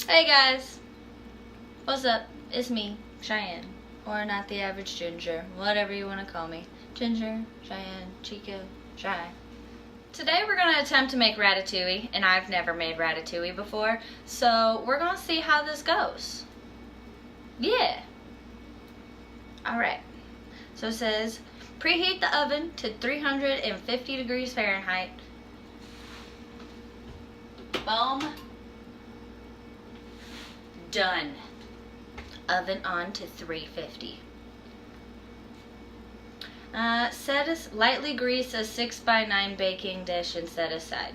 Hey guys, what's up? It's me, Cheyenne, or not the average Ginger, whatever you want to call me. Ginger, Cheyenne, Chico, Shy. Today we're going to attempt to make Ratatouille, and I've never made Ratatouille before, so we're going to see how this goes. Yeah. Alright, so it says, preheat the oven to 350 degrees Fahrenheit. Boom. Done. Oven on to 350. Lightly grease a 6x9 baking dish and set aside.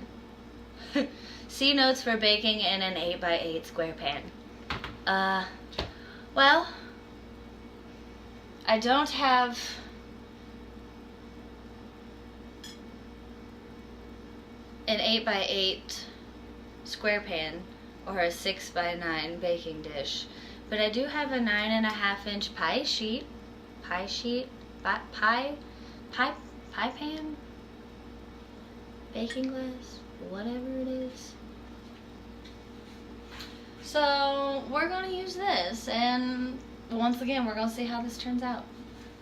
See notes for baking in an 8x8 square pan. Well, I don't have an 8x8 square pan or a 6x9 baking dish, but I do have a 9.5-inch pie pan, baking glass, whatever it is. So we're going to use this, and once again we're going to see how this turns out.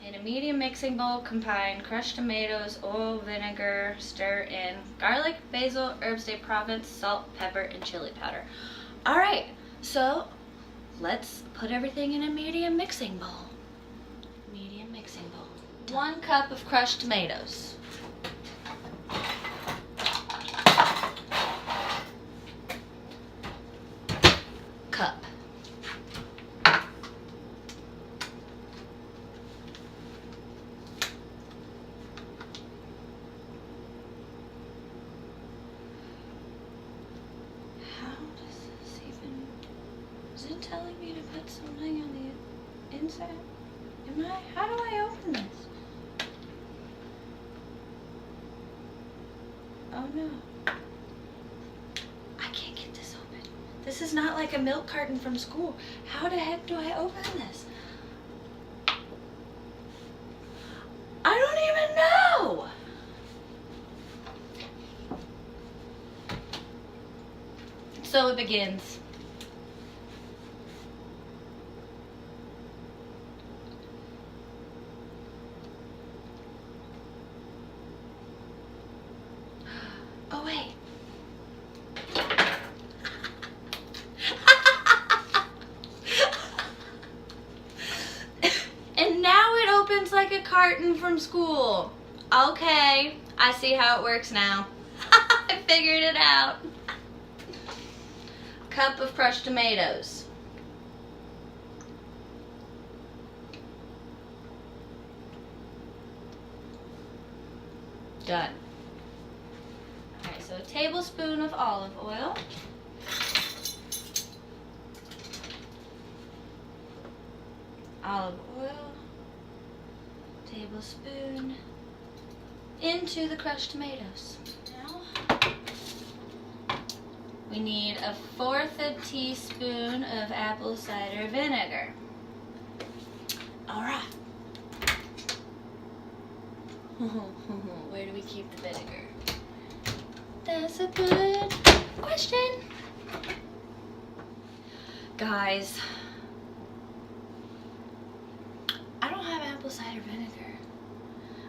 In a medium mixing bowl, combine crushed tomatoes, oil, vinegar, stir in garlic, basil, herbs de Provence, salt, pepper, and chili powder. Alright, so let's put everything in a medium mixing bowl. Medium mixing bowl. 1 cup of crushed tomatoes. Cup. Is it telling me to put something on the inside? How do I open this? Oh no. I can't get this open. This is not like a milk carton from school. How the heck do I open this? I don't even know! So it begins. Oh, wait. And now it opens like a carton from school. Okay, I see how it works now. I figured it out. Cup of crushed tomatoes. Done. Alright, so a tablespoon of olive oil. Olive oil. Tablespoon. Into the crushed tomatoes. Now, we need 1/4 teaspoon of apple cider vinegar. Alright. Where do we keep the vinegar? That's a good question. Guys, I don't have apple cider vinegar.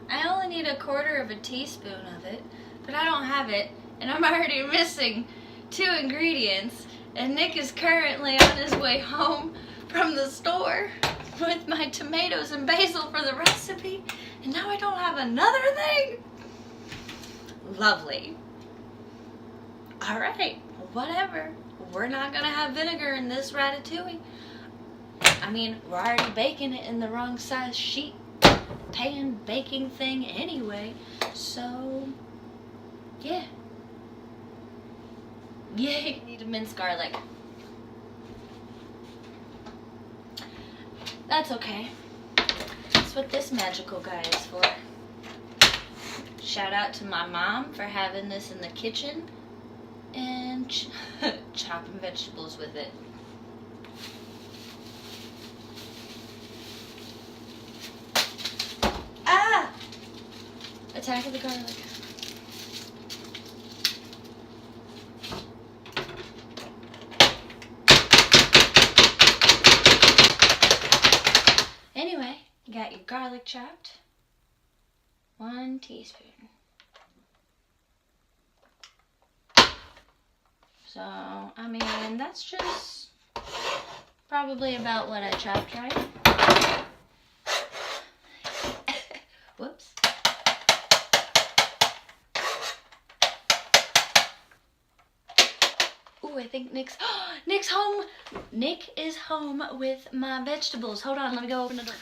I only need 1/4 teaspoon of it, but I don't have it, and I'm already missing 2 ingredients, and Nick is currently on his way home from the store with my tomatoes and basil for the recipe, and now I don't have another thing? Lovely. Alright, whatever. We're not gonna have vinegar in this ratatouille. I mean, we're already baking it in the wrong size sheet pan baking thing anyway, so yeah. Yay, need to mince garlic. That's okay. That's what this magical guy is for. Shout out to my mom for having this in the kitchen and chopping vegetables with it. Ah! Attack of the garlic. got your garlic chopped. 1 teaspoon. So, I mean, that's just probably about what I chopped, right? Whoops. Ooh, I think Nick's home. Nick is home with my vegetables. Hold on, let me go open the door.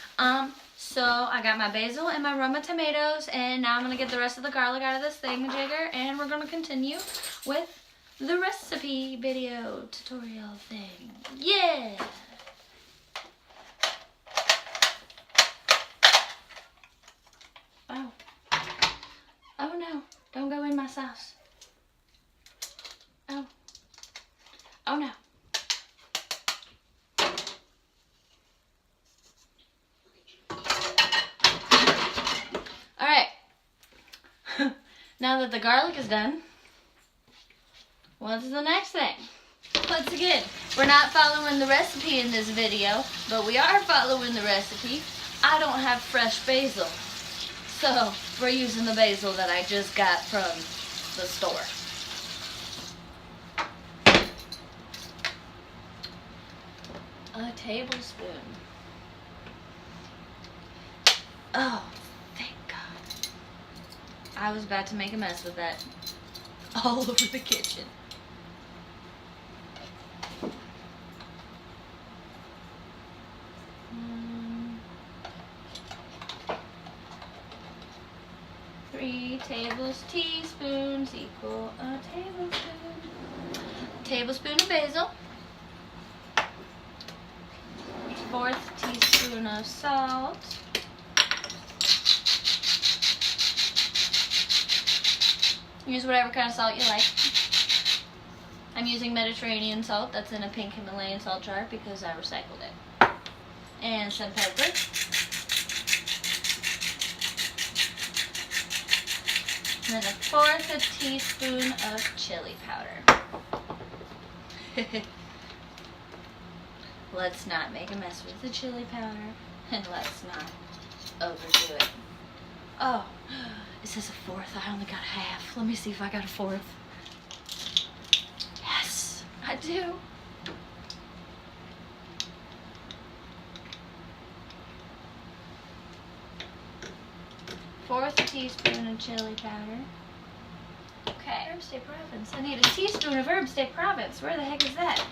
So I got my basil and my Roma tomatoes, and now I'm gonna get the rest of the garlic out of this thingamajigger, and we're gonna continue with the recipe video tutorial thing. Yeah! Oh. Oh no, don't go in my sauce. Oh. Oh no. Alright. Now that the garlic is done, what's the next thing? Once again, we're not following the recipe in this video, but we are following the recipe. I don't have fresh basil, so we're using the basil that I just got from the store. A tablespoon. Oh, thank God. I was about to make a mess with that all over the kitchen. Three teaspoons equal a tablespoon. Tablespoon of basil. 1/4 teaspoon of salt. Use whatever kind of salt you like. I'm using Mediterranean salt. That's in a pink Himalayan salt jar because I recycled it. And some pepper. And then 1/4 teaspoon of chili powder. Let's not make a mess with the chili powder, and let's not overdo it. Oh, it says a 1/4. I only got half. Let me see if I got a 1/4. Yes, I do. Fourth teaspoon of chili powder. Okay, Herb State Province. I need a teaspoon of Herb State Province. Where the heck is that?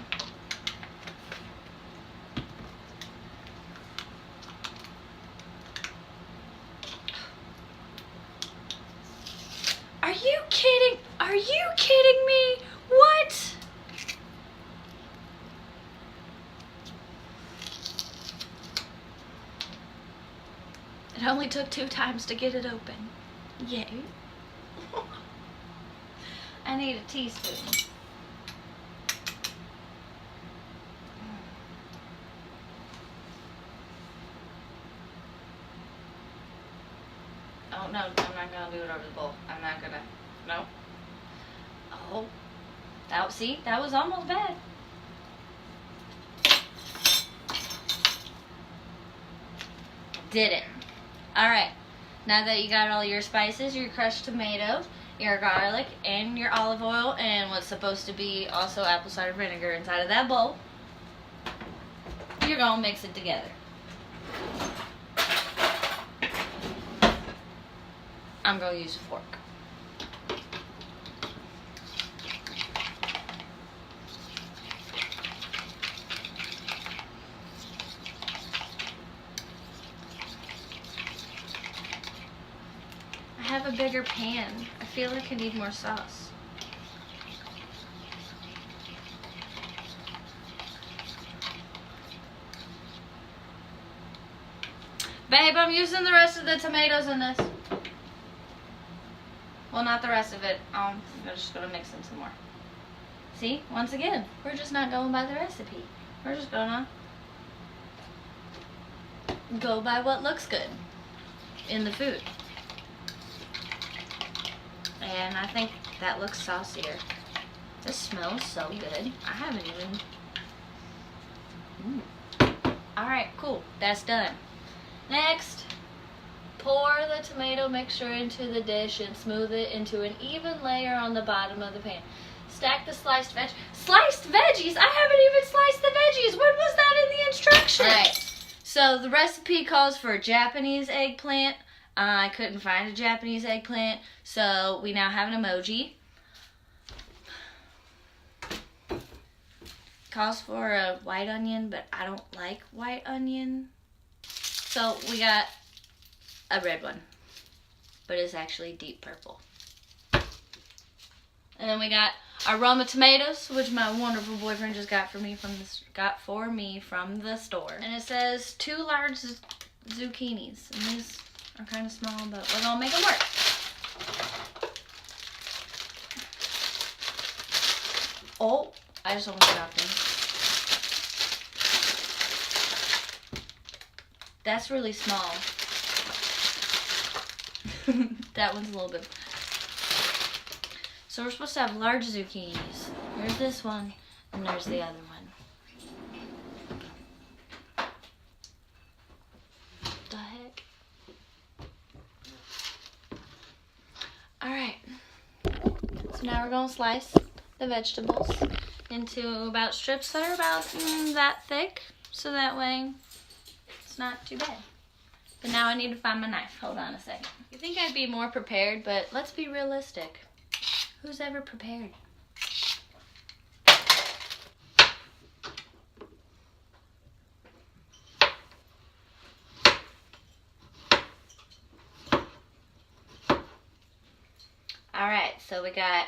Are you kidding? Are you kidding me? What? It only took 2 times to get it open. Yay. I need a teaspoon. Oh no, I'm not gonna do it over the bowl. I'm not gonna. No. Oh. See, that was almost bad. Did it. Alright. Now that you got all your spices, your crushed tomatoes, your garlic, and your olive oil, and what's supposed to be also apple cider vinegar inside of that bowl, you're gonna mix it together. I'm going to use a fork. I have a bigger pan. I feel like I need more sauce. Babe, I'm using the rest of the tomatoes in this. Well, not the rest of it. I'm just going to mix them some more. See? Once again, we're just not going by the recipe. We're just going to go by what looks good in the food. And I think that looks saucier. This smells so good. I haven't even... Alright, cool. That's done. Next, pour the tomato mixture into the dish and smooth it into an even layer on the bottom of the pan. Stack the sliced veggies. Sliced veggies? I haven't even sliced the veggies. When was that in the instructions? Right. So the recipe calls for a Japanese eggplant. I couldn't find a Japanese eggplant, so we now have an emoji. Calls for a white onion, but I don't like white onion. So we got a red one, but it's actually deep purple. And then we got our Roma tomatoes, which my wonderful boyfriend just got for me from the store. And it says 2 large zucchinis, and these are kind of small, but we're gonna make them work. Oh, I just almost dropped them. That's really small. That one's a little bit. So we're supposed to have large zucchinis. There's this one, and there's the other one. The heck? Alright. So now we're going to slice the vegetables into about strips that are about that thick. So that way it's not too bad. But now I need to find my knife. Hold on a second. You think I'd be more prepared, but let's be realistic. Who's ever prepared? Alright, so we got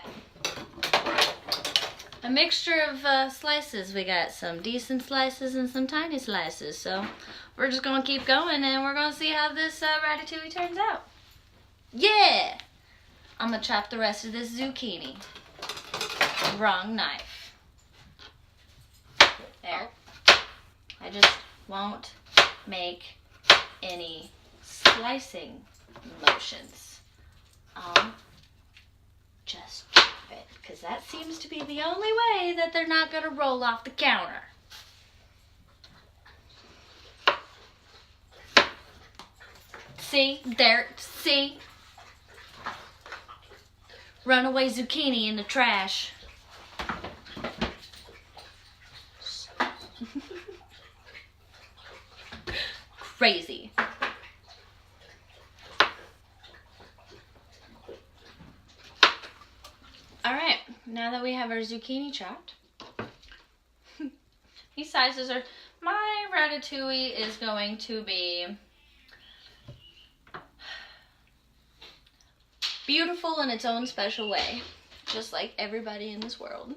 a mixture of slices. We got some decent slices and some tiny slices. So we're just going to keep going and we're going to see how this ratatouille turns out. Yeah! I'm going to chop the rest of this zucchini. Wrong knife. There. I just won't make any slicing motions. I'll just chop it, because that seems to be the only way that they're not going to roll off the counter. See? There. See? Runaway zucchini in the trash. Crazy. Alright, now that we have our zucchini chopped, these sizes are, my ratatouille is going to be beautiful in its own special way, just like everybody in this world.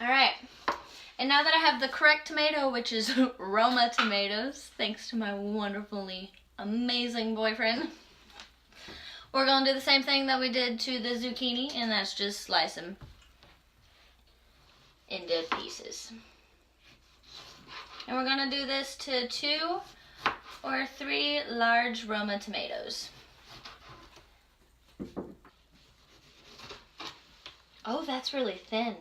Alright, and now that I have the correct tomato, which is Roma tomatoes, thanks to my wonderfully amazing boyfriend, we're going to do the same thing that we did to the zucchini, and that's just slice them into pieces. And we're going to do this to 2 or 3 large Roma tomatoes. Oh, that's really thin.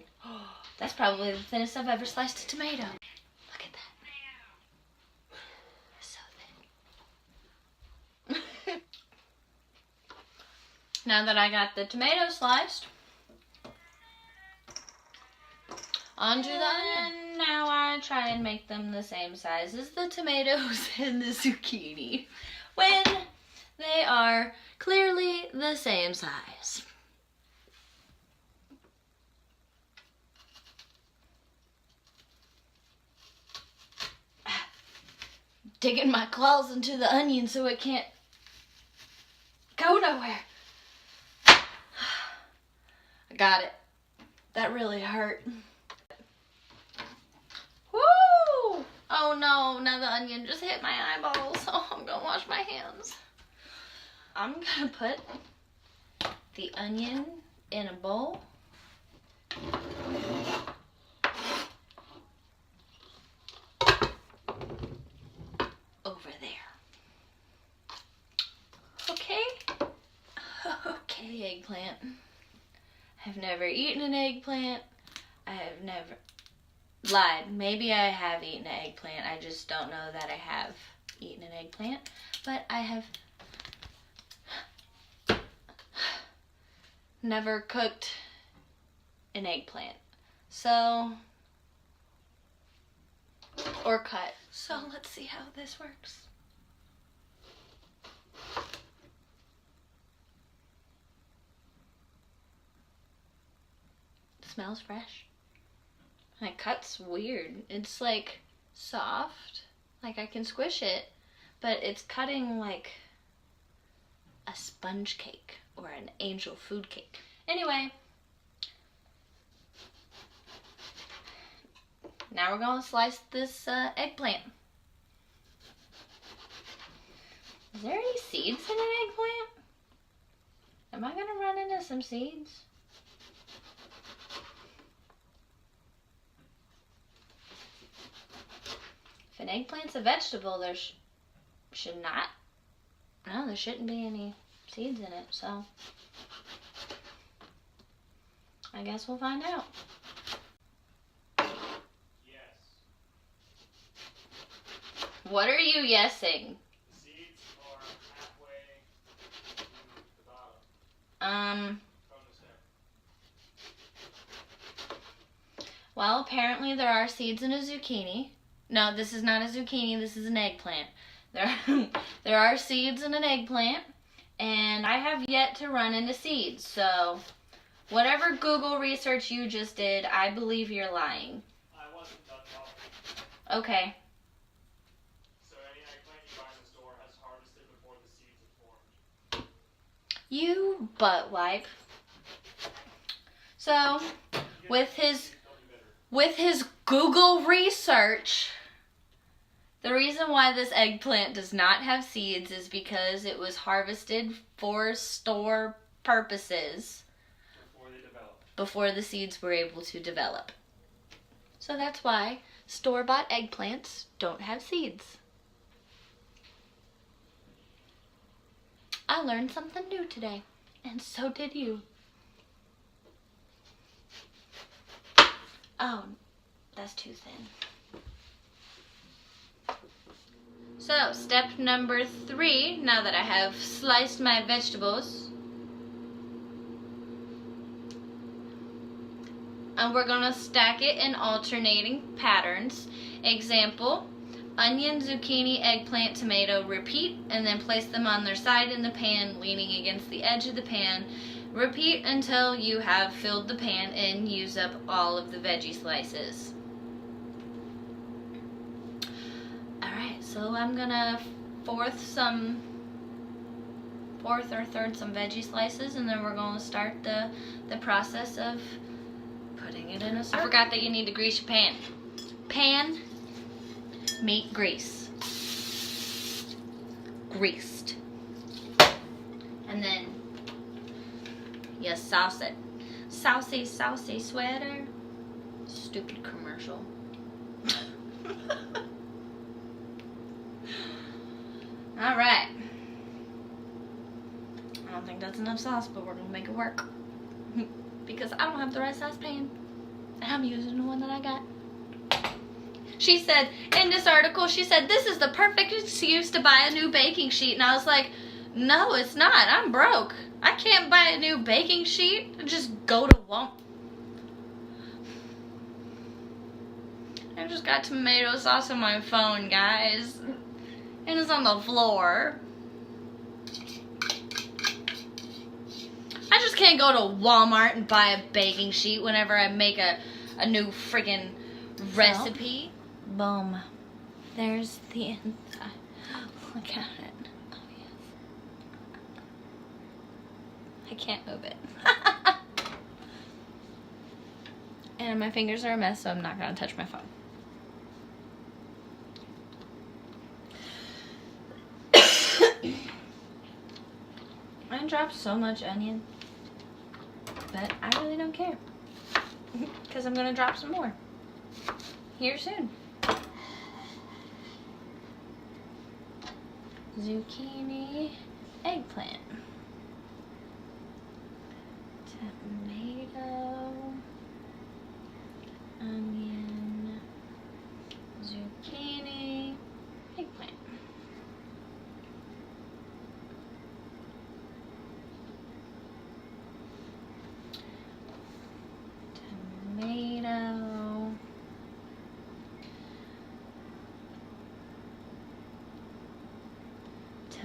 That's probably the thinnest I've ever sliced a tomato. Look at that. It's so thin. Now that I got the tomato sliced, onto the onion. Now I try and make them the same size as the tomatoes and the zucchini, when they are clearly the same size. Digging my claws into the onion so it can't go nowhere. I got it. That really hurt. Woo! Oh no, now the onion just hit my eyeballs. Oh, I'm gonna wash my hands. I'm gonna put the onion in a bowl. Over there. Okay. Okay, eggplant. I've never eaten an eggplant. I have never... Lied. Maybe I have eaten an eggplant. I just don't know that I have eaten an eggplant. But I have never cooked an eggplant. So, or cut. So let's see how this works. It smells fresh. And it cuts weird. It's like soft, like I can squish it, but it's cutting like a sponge cake or an angel food cake. Anyway, now we're gonna slice this eggplant. Is there any seeds in an eggplant? Am I gonna run into some seeds? If an eggplant's a vegetable, there should not. No, there shouldn't be any seeds in it, so I guess we'll find out. Yes. What are you yesing? The seeds are halfway to the bottom. From the stem. Well, apparently there are seeds in a zucchini. No, this is not a zucchini, this is an eggplant. There are seeds in an eggplant, and I have yet to run into seeds, so whatever Google research you just did, I believe you're lying. I wasn't done talking. Okay. So any eggplant you buy in the store has harvested before the seeds have formed. You butt wipe. So, with his Google research, the reason why this eggplant does not have seeds is because it was harvested for store purposes before the seeds were able to develop. So that's why store-bought eggplants don't have seeds. I learned something new today, and so did you. Oh, that's too thin. So, step number 3, now that I have sliced my vegetables, and we're gonna stack it in alternating patterns. Example, onion, zucchini, eggplant, tomato, repeat, and then place them on their side in the pan, leaning against the edge of the pan. Repeat until you have filled the pan and use up all of the veggie slices. Alright, so I'm gonna fourth or third some veggie slices, and then we're gonna start the process of putting it in a circle. I forgot that you need to grease your pan. Pan, meat, grease. Greased. And then you sauce it. Saucy, saucy sweater. Stupid commercial. Alright. I don't think that's enough sauce, but we're gonna make it work. Because I don't have the right size pan. And I'm using the one that I got. She said, in this article, she said, this is the perfect excuse to buy a new baking sheet. And I was like, no, it's not. I'm broke. I can't buy a new baking sheet. Just go to Walmart. I just got tomato sauce on my phone, guys. And it's on the floor. I just can't go to Walmart and buy a baking sheet whenever I make a new friggin' recipe. Boom. There's the inside. Look at it. Oh, yes. I can't move it. And my fingers are a mess, so I'm not going to touch my phone. I dropped so much onion, but I really don't care. Because I'm going to drop some more here soon. Zucchini, eggplant, tomato, onion,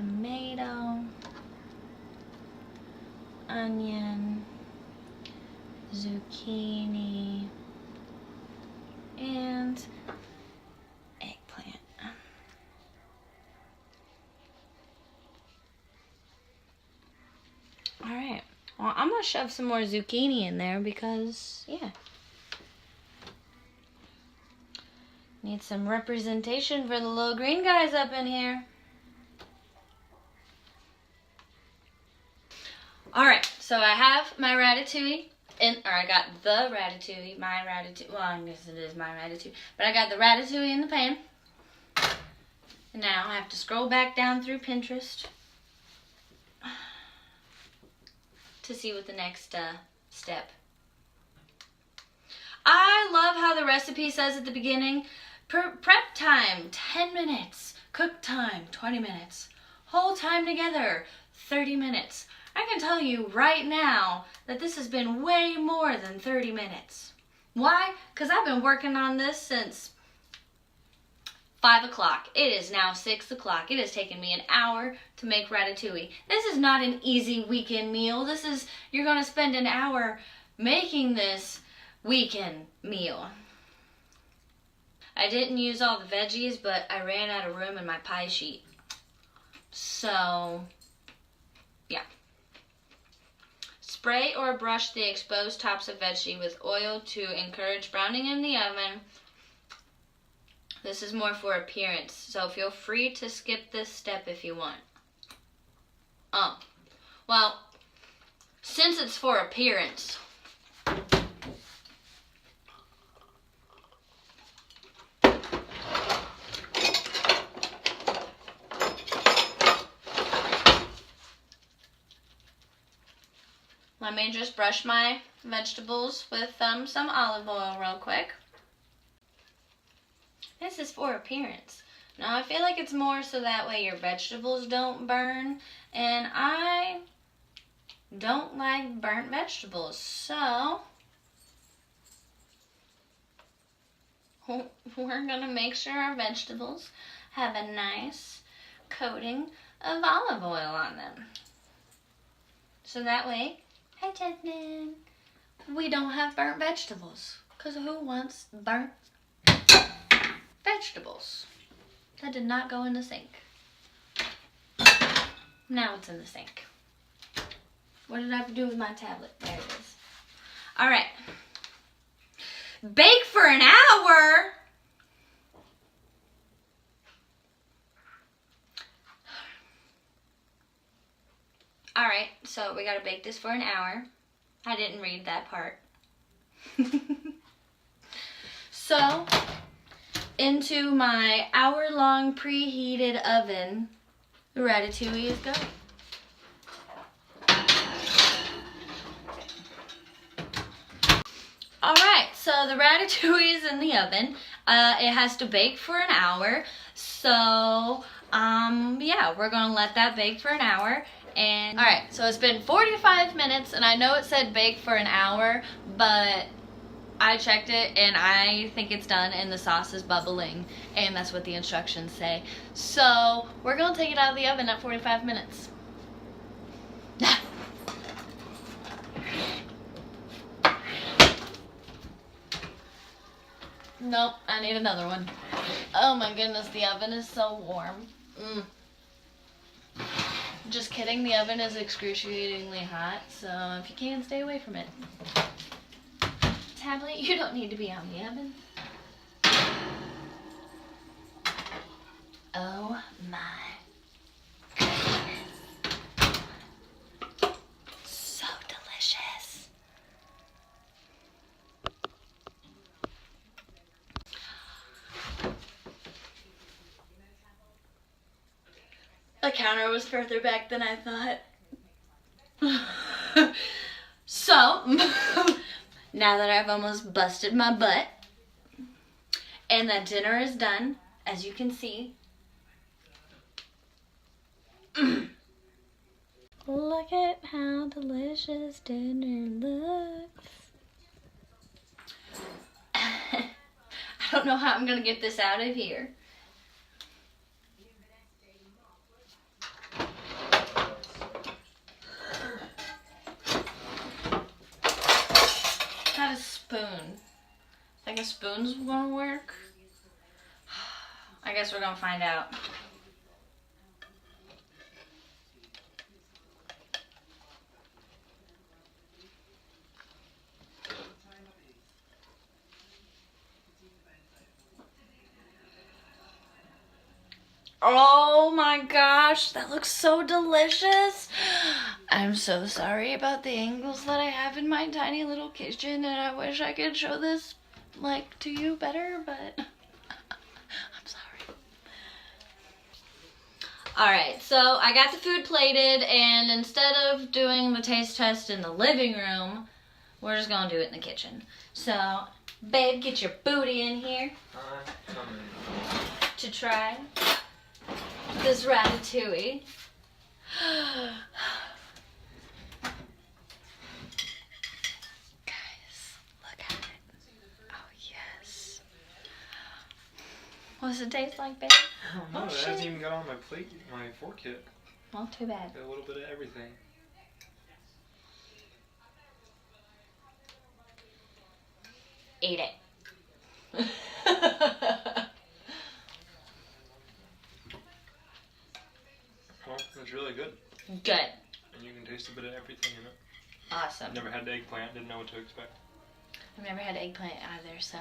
tomato, onion, zucchini, and eggplant. Alright, well, I'm going to shove some more zucchini in there because, yeah. Need some representation for the little green guys up in here. Alright, so I have my ratatouille, I got the ratatouille, my ratatouille, well, I guess it is my ratatouille, but I got the ratatouille in the pan. And now I have to scroll back down through Pinterest to see what the next step. I love how the recipe says at the beginning, prep time, 10 minutes, cook time, 20 minutes, whole time together, 30 minutes. I can tell you right now that this has been way more than 30 minutes. Why? Because I've been working on this since 5 o'clock. It is now 6 o'clock. It has taken me an hour to make ratatouille. This is not an easy weekend meal. You're going to spend an hour making this weekend meal. I didn't use all the veggies, but I ran out of room in my pie sheet. So, yeah. Spray or brush the exposed tops of veggie with oil to encourage browning in the oven. This is more for appearance, so feel free to skip this step if you want. Well, since it's for appearance, let me just brush my vegetables with some olive oil real quick. This is for appearance. Now I feel like it's more so that way your vegetables don't burn, and I don't like burnt vegetables, so we're gonna make sure our vegetables have a nice coating of olive oil on them. So that way, hi Jasmine, we don't have burnt vegetables, because who wants burnt vegetables? That did not go in the sink. Now it's in the sink. What did I have to do with my tablet? There it is. Alright. Bake for an hour? Alright, so we gotta bake this for an hour. I didn't read that part. So, into my hour-long preheated oven, the ratatouille is going. Alright, so the ratatouille is in the oven. It has to bake for an hour. So, yeah, we're going to let that bake for an hour. And alright, so it's been 45 minutes, and I know it said bake for an hour, but I checked it and I think it's done and the sauce is bubbling, and that's what the instructions say. So we're gonna take it out of the oven at 45 minutes. Nope, I need another one. Oh my goodness, the oven is so warm. Just kidding, the oven is excruciatingly hot, so if you can, stay away from it. Tablet, you don't need to be on the oven. Oh my goodness. So delicious. The counter was further back than I thought. So, now that I've almost busted my butt and that dinner is done, as you can see. Look at how delicious dinner looks. I don't know how I'm going to get this out of here. spoon. Think a spoon's gonna work? I guess we're gonna find out. Oh my gosh, that looks so delicious. I'm so sorry about the angles that I have in my tiny little kitchen, and I wish I could show this like to you better, but I'm sorry. Alright, so I got the food plated, and instead of doing the taste test in the living room, we're just gonna do it in the kitchen. So, babe, get your booty in here to try this ratatouille. Guys, look at it. Oh, yes. What does it taste like, babe? I don't know. It hasn't even got on my plate, my fork yet. Well, too bad. Got a little bit of everything. Eat it. Well, it's really good. Good. And you can taste a bit of everything in it. Awesome. Never had eggplant, didn't know what to expect. I've never had eggplant either, so.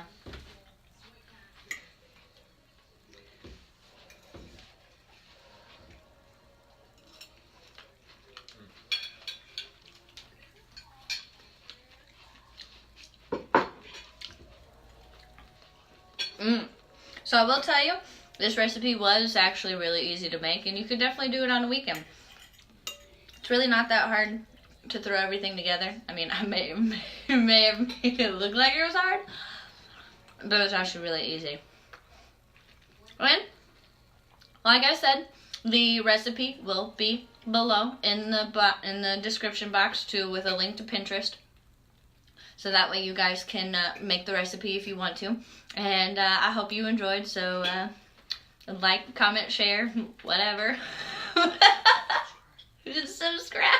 So I will tell you, this recipe was actually really easy to make, and you could definitely do it on a weekend. It's really not that hard to throw everything together. I mean, I may have made it look like it was hard, but it's actually really easy. And, like I said, the recipe will be below in the description box too, with a link to Pinterest. So that way you guys can make the recipe if you want to. And I hope you enjoyed. So like, comment, share, whatever. Just subscribe.